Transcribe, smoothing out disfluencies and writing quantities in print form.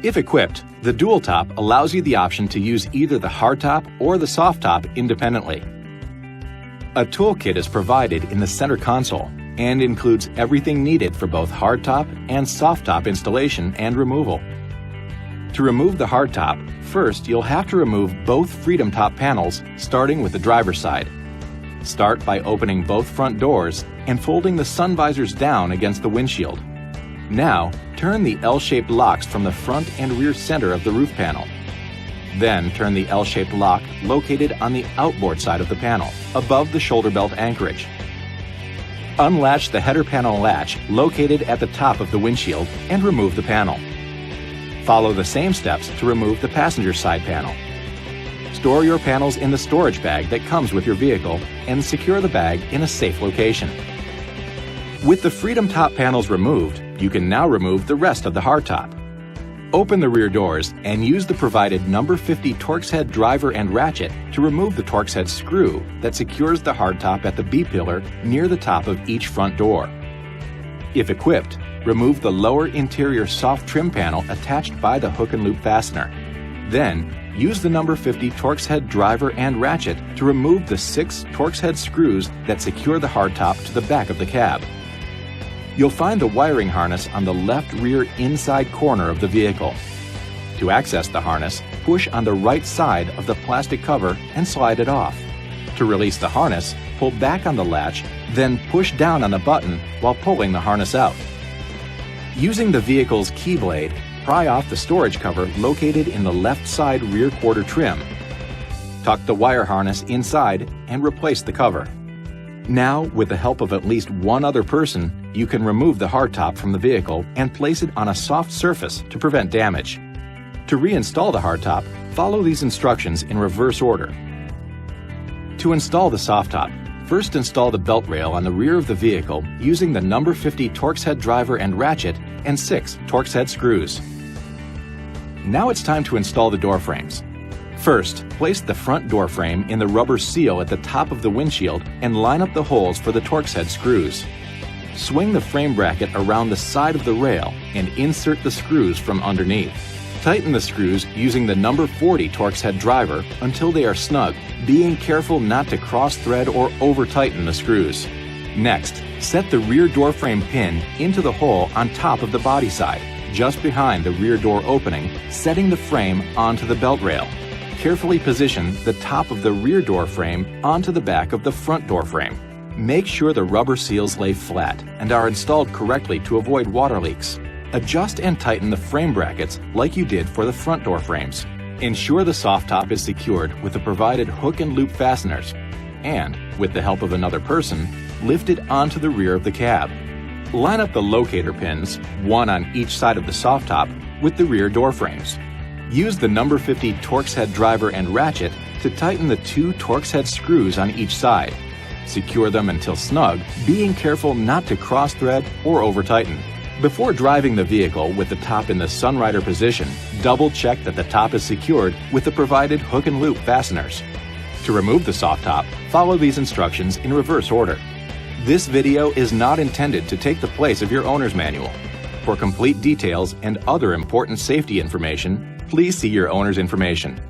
If equipped, the dual top allows you the option to use either the hardtop or the soft top independently. A toolkit is provided in the center console and includes everything needed for both hardtop and soft top installation and removal. To remove the hardtop, first you'll have to remove both Freedom Top panels, starting with the driver's side. Start by opening both front doors and folding the sun visors down against the windshield. Now, turn the L-shaped locks from the front and rear center of the roof panel. Then turn the L-shaped lock located on the outboard side of the panel, above the shoulder belt anchorage. Unlatch the header panel latch located at the top of the windshield and remove the panel. Follow the same steps to remove the passenger side panel. Store your panels in the storage bag that comes with your vehicle and secure the bag in a safe location. With the Freedom Top panels removed, you can now remove the rest of the hardtop. Open the rear doors and use the provided number 50 Torx head driver and ratchet to remove the Torx head screw that secures the hardtop at the B-pillar near the top of each front door. If equipped, remove the lower interior soft trim panel attached by the hook and loop fastener. Then, use the number 50 Torx head driver and ratchet to remove the 6 Torx head screws that secure the hardtop to the back of the cab. You'll find the wiring harness on the left rear inside corner of the vehicle. To access the harness, push on the right side of the plastic cover and slide it off. To release the harness, pull back on the latch, then push down on the button while pulling the harness out. Using the vehicle's key blade, pry off the storage cover located in the left side rear quarter trim. Tuck the wire harness inside and replace the cover. Now, with the help of at least one other person, you can remove the hardtop from the vehicle and place it on a soft surface to prevent damage. To reinstall the hardtop, follow these instructions in reverse order. To install the soft top, first install the belt rail on the rear of the vehicle using the number 50 Torx head driver and ratchet and 6 Torx head screws. Now it's time to install the door frames. First, place the front door frame in the rubber seal at the top of the windshield and line up the holes for the Torx head screws. Swing the frame bracket around the side of the rail and insert the screws from underneath. Tighten the screws using the number 40 Torx head driver until they are snug, being careful not to cross-thread or over-tighten the screws. Next, set the rear door frame pin into the hole on top of the body side, just behind the rear door opening, setting the frame onto the belt rail. Carefully position the top of the rear door frame onto the back of the front door frame. Make sure the rubber seals lay flat and are installed correctly to avoid water leaks. Adjust and tighten the frame brackets like you did for the front door frames. Ensure the soft top is secured with the provided hook and loop fasteners. And, with the help of another person, lift it onto the rear of the cab. Line up the locator pins, one on each side of the soft top, with the rear door frames. Use the number 50 Torx head driver and ratchet to tighten the 2 Torx head screws on each side. Secure them until snug, being careful not to cross-thread or over-tighten. Before driving the vehicle with the top in the Sunrider position, double-check that the top is secured with the provided hook and loop fasteners. To remove the soft top, follow these instructions in reverse order. This video is not intended to take the place of your owner's manual. For complete details and other important safety information, please see your owner's information.